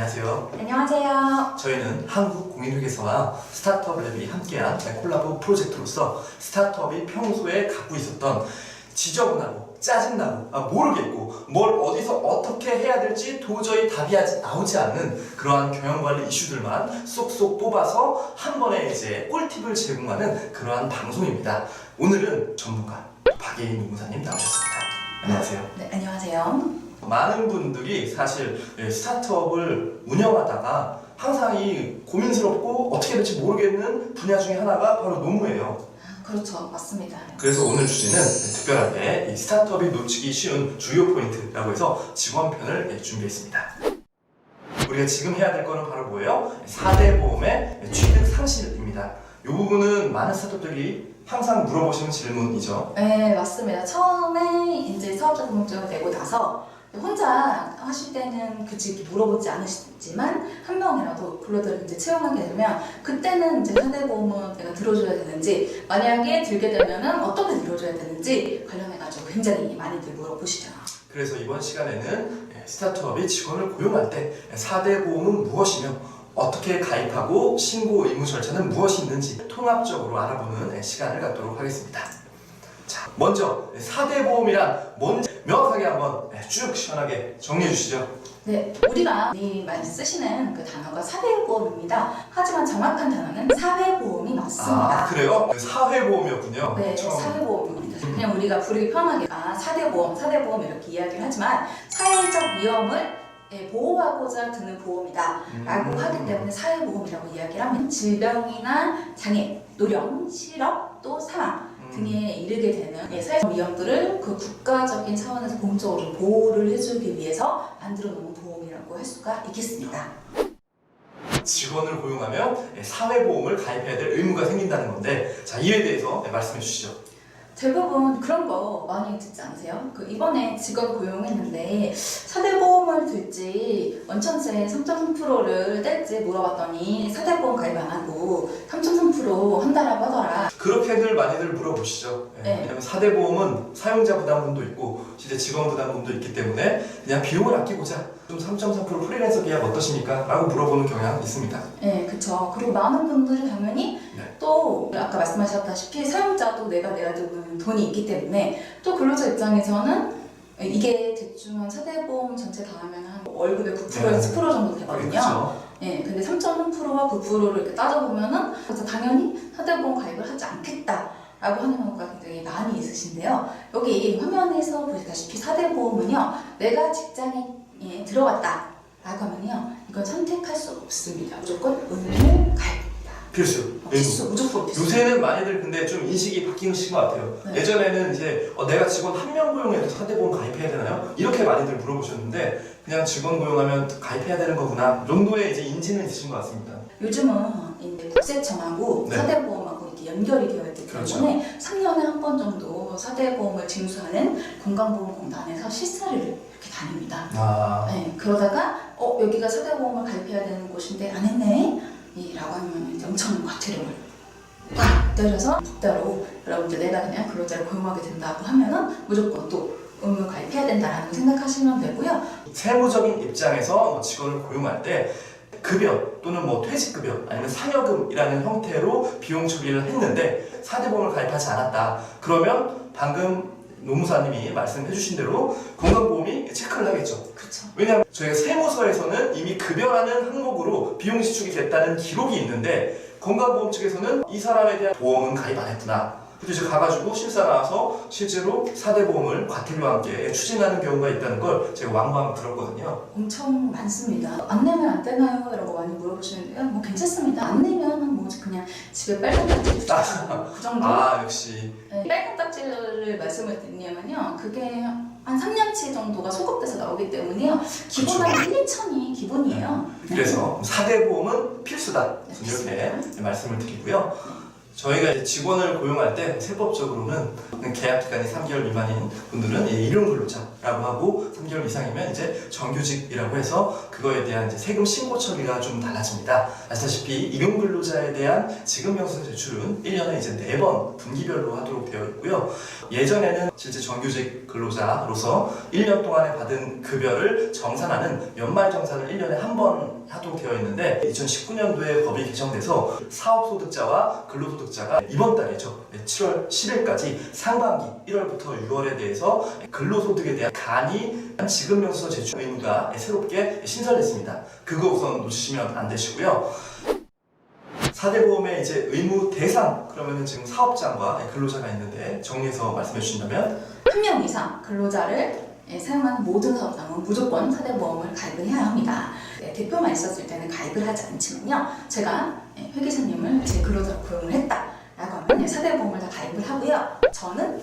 안녕하세요. 안녕하세요. 저희는 한국공인회계사와 스타트업랩이 함께한 콜라보 프로젝트로서 스타트업이 평소에 갖고 있었던 지저분하고 짜증나고 모르겠고 뭘 어디서 어떻게 해야 될지 도저히 답이 나오지 않는 그러한 경영관리 이슈들만 쏙쏙 뽑아서 한 번에 이제 꿀팁을 제공하는 그러한 방송입니다. 오늘은 전문가 박예인 노무사님 나오셨습니다. 안녕하세요. 네, 안녕하세요. 많은 분들이 사실 스타트업을 운영하다가 항상 이 고민스럽고 어떻게 될지 모르겠는 분야 중에 하나가 바로 노무예요. 그렇죠. 맞습니다. 그래서 오늘 주제는 특별하게 이 스타트업이 놓치기 쉬운 주요 포인트라고 해서 직원편을 준비했습니다. 우리가 지금 해야 될 거는 바로 뭐예요? 4대 보험의 취득 상실입니다. 이 부분은 많은 스타트업들이 항상 물어보시는 질문이죠. 네, 맞습니다. 처음에 이제 사업자 등록증을 내고 나서 혼자 하실 때는 굳이 물어보지 않으시지만 한 명이라도 불러들여 이제 채용하게 되면 그때는 이제 4대 보험은 내가 들어줘야 되는지, 만약에 들게 되면은 어떻게 들어줘야 되는지 관련해가지고 굉장히 많이들 물어보시죠. 그래서 이번 시간에는 스타트업이 직원을 고용할 때 4대 보험은 무엇이며 어떻게 가입하고 신고 의무 절차는 무엇이 있는지 통합적으로 알아보는 시간을 갖도록 하겠습니다. 자, 먼저 4대 보험이란 뭔지 명확하게 한번 쭉 시원하게 정리해 주시죠. 네, 우리가 많이 쓰시는 그 단어가 사회보험입니다. 하지만 정확한 단어는 사회보험이 맞습니다. 그래요? 사회보험이었군요. 네, 사회보험입니다. 그냥 우리가 부르기 편하게 4대보험 이렇게 이야기를 하지만 사회적 위험을 보호하고자 드는 보험이다 라고 하기 때문에 사회보험이라고 이야기를 하면 질병이나 장애, 노령, 실업, 또 사망 등에 이르게 되는 사회적 위험들을 그 국가적인 차원에서 공적으로 보호를 해주기 위해서 만들어 놓은 보험이라고 할 수가 있겠습니다. 직원을 고용하면 사회보험을 가입해야 될 의무가 생긴다는 건데, 자, 이에 대해서 말씀해 주시죠. 대부분 그런 거 많이 듣지 않으세요? 이번에 직원 고용했는데 4대 보험을 들지 원천세 3.3%를 뗄지 물어봤더니 4대 보험 가입 안 하고 3.3% 한다라고 하더라. 그렇게들 많이들 물어보시죠. 네. 왜냐면 4대 보험은 사용자 부담금도 있고 실제 직원 부담금도 있기 때문에 그냥 비용을 아끼고자 좀 3.3% 프리랜서 계약 어떠십니까? 라고 물어보는 경향이 있습니다. 네, 그쵸. 그리고 많은 분들이 당연히 또 아까 말씀하셨다시피 사용자도 내가 내야 되는 돈이 있기 때문에 또 근로자 입장에서는 이게 대충 한 4대 보험 전체 다 하면 한 월급의 9%에서 10% 정도 되거든요. 그렇죠. 네, 근데 3.3%와 9%를 이렇게 따져보면은 그래서 당연히 4대 보험 가입을 하지 않겠다 라고 하는 경우가 굉장히 많이 있으신데요. 여기 화면에서 보시다시피 4대 보험은요, 내가 직장에 들어갔다 라고 하면요, 이건 선택할 수 없습니다. 무조건 의무 가입. 필수. 무조건 필수. 요새는 많이들 근데 좀 인식이 바뀌신 것 같아요. 네. 예전에는 이제 내가 직원 한 명 고용해도 4대 보험 가입해야 되나요? 이렇게 많이들 물어보셨는데 그냥 직원 고용하면 가입해야 되는 거구나 정도의 이제 인지는 있으신 것 같습니다. 요즘은 이제 국세청하고 네. 4대 보험하고 이렇게 연결이 되어 있기 때문에 3년에 한 번 정도 4대 보험을 징수하는 건강보험공단에서 실사를 이렇게 다닙니다. 네, 그러다가 여기가 4대 보험을 가입해야 되는 곳인데 안 했네? 라고 하면 이제 엄청 과태료를 빡 때려서 법대로 여러분들 내가 그냥 근로자를 고용하게 된다고 하면은 무조건 또 의무 가입해야 된다라는 생각하시면 되고요. 세무적인 입장에서 직원을 고용할 때 급여 또는 퇴직급여 아니면 상여금이라는 형태로 비용 처리를 했는데 4대 보험을 가입하지 않았다. 그러면 방금 노무사님이 말씀해 주신 대로 건강보험이 체크를 하겠죠. 그렇죠. 왜냐하면 저희가 세무서에서는 이미 급여라는 항목으로 비용 지출이 됐다는 기록이 있는데 건강보험 측에서는 이 사람에 대한 보험은 가입 안 했구나. 그래서 이제 가가지고 실사 나와서 실제로 4대 보험을 과태료와 함께 추진하는 경우가 있다는 걸 제가 왕왕 들었거든요. 엄청 많습니다. 안 내면 안 되나요? 라고 많이 물어보시는데요. 괜찮습니다. 안 내면 그냥 집에 빨간 딱지 그 정도. 역시. 네, 빨간 딱지를 말씀을 드리냐면요, 그게 한 3년치 정도가 소급돼서 나오기 때문에요. 기본 한 1, 2천이 기본이에요. 그래서 4대 보험은 필수다. 네, 이렇게 말씀을 드리고요. 저희가 이제 직원을 고용할 때 세법적으로는 계약 기간이 3개월 미만인 분들은 일용 근로자라고 하고 3개월 이상이면 이제 정규직이라고 해서 그거에 대한 이제 세금 신고 처리가 좀 달라집니다. 아시다시피 일용 근로자에 대한 지급명세 제출은 1년에 이제 4번 분기별로 하도록 되어 있고요. 예전에는 실제 정규직 근로자로서 1년 동안에 받은 급여를 정산하는 연말정산을 1년에 한 번 하도록 되어 있는데 2019년도에 법이 개정돼서 사업소득자와 근로소득자가 이번 달이죠. 7월 10일까지 상반기 1월부터 6월에 대해서 근로소득에 대한 간이 지급명세서 제출 의무가 새롭게 신설됐습니다. 그거 우선 놓치시면 안 되시고요. 4대 보험의 이제 의무 대상 그러면은 지금 사업장과 근로자가 있는데 정리해서 말씀해 주신다면 한 명 이상 근로자를 사용하는 모든 사업장은 무조건 4대 보험을 가입을 해야 합니다. 대표만 있었을 때는 가입을 하지 않지만요. 제가 회계사님을 제 근로자로 고용을 했다라고 하면 4대 보험을 다 가입을 하고요. 저는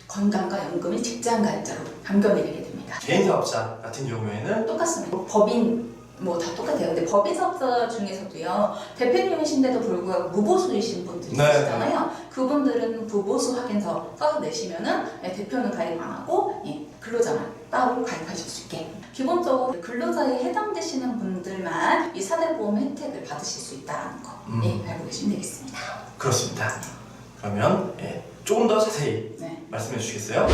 건강과 연금이 직장 가입자로 변경이 되게 됩니다. 개인 사업자 같은 경우에는 똑같습니다. 법인 뭐 다 똑같아요. 근데 법인 사업자 중에서도요. 대표님이신데도 불구하고 무보수이신 분들 있으시잖아요. 그분들은 무보수 확인서 써서 내시면은 대표는 가입 안 하고 근로자만 따로 가입하실 수 있게. 기본적으로 근로자에 해당되시는 분들만 이 4대 보험 혜택을 받으실 수 있다는 거 알고 계시면 되겠습니다. 그렇습니다. 그러면 조금 더 자세히 말씀해 주시겠어요?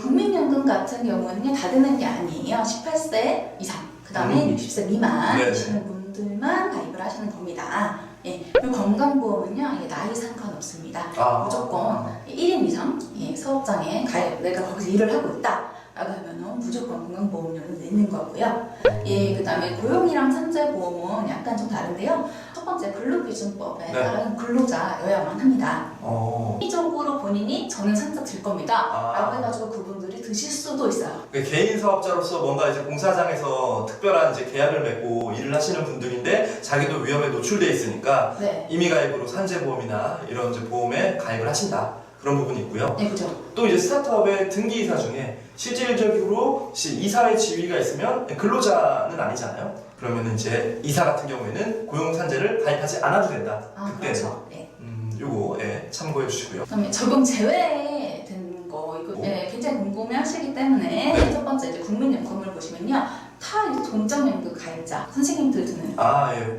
국민연금 같은 경우는요. 다 되는 게 아니에요. 18세 이상. 그 다음에 60세 미만이시는 분들만 가입을 하시는 겁니다. 그리고 건강보험은요, 나이 상관없습니다. 무조건 1인 이상 사업장에 가입, 내가 거기서 일을 하고 있다. 라고 하면 무조건 건강보험료를 내는 거고요. 그 다음에 고용이랑 산재보험은 약간 좀 다른데요. 첫 번째 근로기준법에 따른 근로자여야만 합니다. 개인적으로 본인이 저는 산재 들 겁니다. 라고 해가지고 그분들이 드실 수도 있어요. 개인 사업자로서 뭔가 이제 공사장에서 특별한 이제 계약을 맺고 일을 하시는 분들인데 자기도 위험에 노출돼 있으니까 임의 가입으로 산재보험이나 이런 이제 보험에 가입을 하신다. 그런 부분이 있고요. 네, 그죠. 또 이제 스타트업의 등기이사 중에 실질적으로 이사의 지위가 있으면 근로자는 아니잖아요. 그러면 이제 이사 같은 경우에는 고용산재를 가입하지 않아도 된다. 그때는. 그렇죠. 요거 참고해 주시고요. 그다음에 적용 제외된 거 이거 굉장히 궁금해하시기 때문에 첫 번째 이제 국민연금을 보시면요. 다 이제 동장연금 가입자 선생님들 드는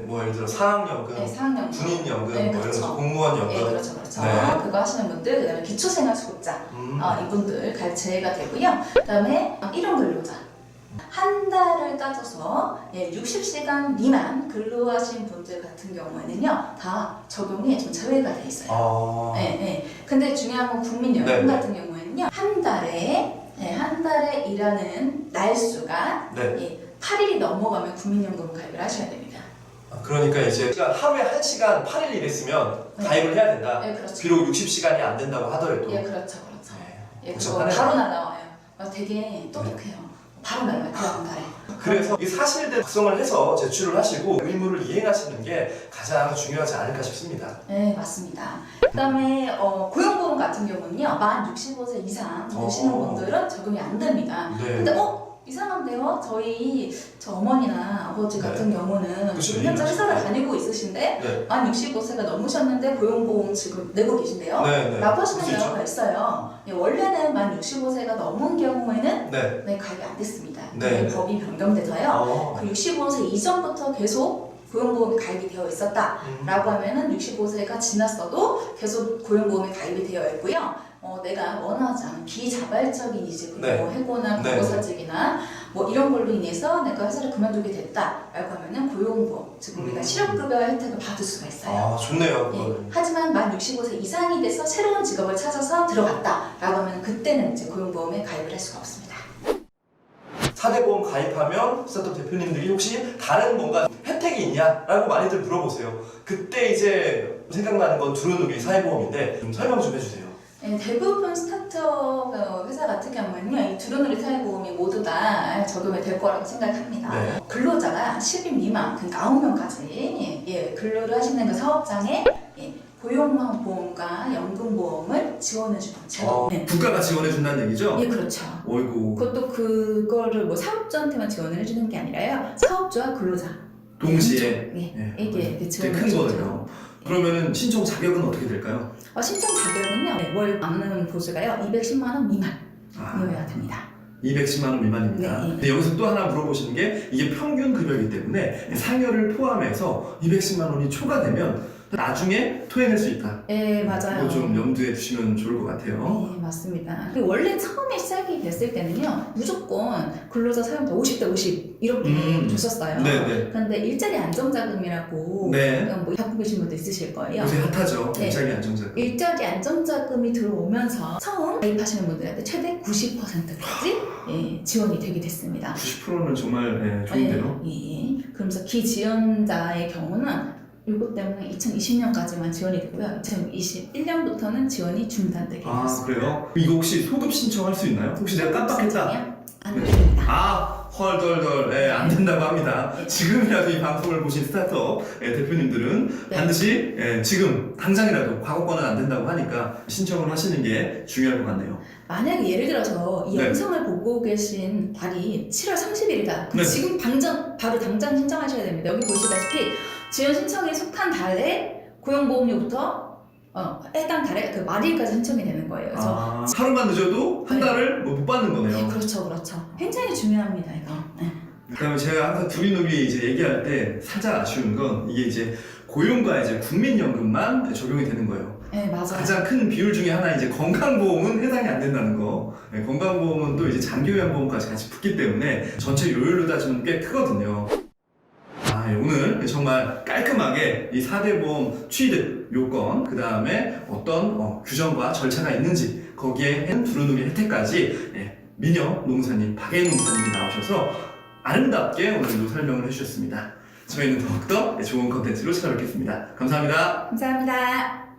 뭐 예를 들어 사학연금, 사학연금, 군인연금, 그렇죠. 뭐 이런 거 공무원연금, 그렇죠. 그거 하시는 분들, 그다음에 기초생활수급자 이분들 가입 제외가 되고요. 그다음에 일용 근로자. 한 달을 따져서 60시간 미만 근로하신 분들 같은 경우에는요 다 적용이 좀 제외가 돼 있어요. 근데 중요한 건 국민연금 같은 경우에는요 한 달에 일하는 날수가 8일이 넘어가면 국민연금 가입을 하셔야 됩니다. 그러니까 이제 하루에 1시간 8일 일했으면 가입을 해야 된다. 그렇죠. 비록 60시간이 안 된다고 하더라도. 그렇죠. 그거 바로 날라와요. 되게 똑똑해요. 바로 날라와요. 그 다음 달에. 그래서 이 사실대로 작성을 해서 제출을 하시고 의무를 이행하시는 게 가장 중요하지 않을까 싶습니다. 네, 맞습니다. 그 다음에 고용보험 같은 경우는요 만 65세 이상 되시는 분들은 적용이 안 됩니다. 근데 이상한데요? 저 어머니나 아버지 같은 경우는 6년째 회사를 다니고 있으신데 만 65세가 넘으셨는데 고용보험 지금 내고 계신데요? 라고 하시는 경우가 있어요. 원래는 만 65세가 넘은 경우에는 가입이 안 됐습니다. 법이 변경돼서요. 그 65세 이전부터 계속 고용보험이 가입이 되어 있었다라고 하면은 65세가 지났어도 계속 고용보험이 가입이 되어 있고요. 내가 원하지 않은 비자발적인 이제 해고나 부고사직이나 뭐 이런 걸로 인해서 내가 회사를 그만두게 됐다라고 하면은 고용보험, 즉 우리가 실업급여 혜택을 받을 수가 있어요. 좋네요. 하지만 만 65세 이상이 돼서 새로운 직업을 찾아서 들어갔다라고 하면 그때는 이제 고용보험에 가입을 할 수가 없습니다. 4대 보험 가입하면 스타트업 대표님들이 혹시 다른 뭔가 혜택이 있냐라고 많이들 물어보세요. 그때 이제 생각나는 건 두루누기 사회보험인데 좀 설명 좀 해주세요. 대부분 스타트업 회사 같은 경우는요, 이 두루누리 사회보험이 모두 다 적용이 될 거라고 생각합니다. 근로자가 10인 미만, 그러니까 9명까지 근로를 하시는 그 사업장에 고용보험과 연금보험을 지원해주는 제도. 국가가 지원해준다는 얘기죠? 그렇죠. 어이구. 그것도 그거를 뭐 사업주한테만 지원을 해주는 게 아니라요, 사업주와 근로자 동시에 이게 큰 거예요. 그러면은 신청 자격은 어떻게 될까요? 신청 자격은요, 네, 월 남는 보수가요 210만 원 미만이어야 됩니다. 210만 원 미만입니다. 네. 근데 여기서 또 하나 물어보시는 게 이게 평균 급여이기 때문에 상여를 포함해서 210만 원이 초과되면 나중에 토해낼 수 있다. 네, 맞아요. 이거 좀 염두에 두시면 좋을 것 같아요. 네, 맞습니다. 그리고 원래 처음에 시작이 됐을 때는요, 무조건 근로자 사용자 50대 50 이렇게 줬었어요. 네네. 그런데 일자리 안정자금이라고 네. 뭐 갖고 계신 분도 있으실 거예요. 요새 핫하죠. 네. 일자리 안정자금. 일자리 안정자금이 들어오면서 처음 가입하시는 분들한테 최대 90%까지 지원이 되게 됐습니다. 90%는 정말 좋은데요. 예. 그러면서 기지원자의 경우는 이것 때문에 2020년까지만 지원이 되고요. 2021년부터는 지원이 중단되게 아 되었습니다. 그래요? 이거 혹시 소급 신청할 수 있나요? 혹시 내가 깜빡했다. 안 됩니다. 아 헐덜덜 안 된다고 합니다. 지금이라도 이 방송을 보신 스타트업 대표님들은 네. 반드시 지금 당장이라도 과거권은 안 된다고 하니까 신청을 하시는 게 중요할 것 같네요. 만약에 예를 들어서 이 네. 영상을 보고 계신 달이 7월 30일이다. 네. 지금 바로 당장 신청하셔야 됩니다. 여기 보시다시피 지원 신청에 속한 달에 고용보험료부터 해당 달에 그 말일까지 신청이 되는 거예요. 그래서 하루만 늦어도 한 네. 달을 못 받는 거네요. 네, 그렇죠. 굉장히 중요합니다, 이거. 네. 그다음에 제가 항상 두리누리 이제 얘기할 때 살짝 아쉬운 건 이게 이제 고용과 이제 국민연금만 적용이 되는 거예요. 네, 맞아요. 가장 큰 비율 중에 하나 이제 건강보험은 해당이 안 된다는 거. 건강보험은 또 이제 장기요양보험까지 같이 붙기 때문에 전체 요율로 따지면 꽤 크거든요. 오늘 정말 깔끔하게 이 4대 보험 취득 요건, 그 다음에 어떤 규정과 절차가 있는지 거기에 두루누리 혜택까지 민혁 농사님, 박예인 농사님이 나오셔서 아름답게 오늘도 설명을 해주셨습니다. 저희는 더욱더 좋은 컨텐츠로 찾아뵙겠습니다. 감사합니다. 감사합니다.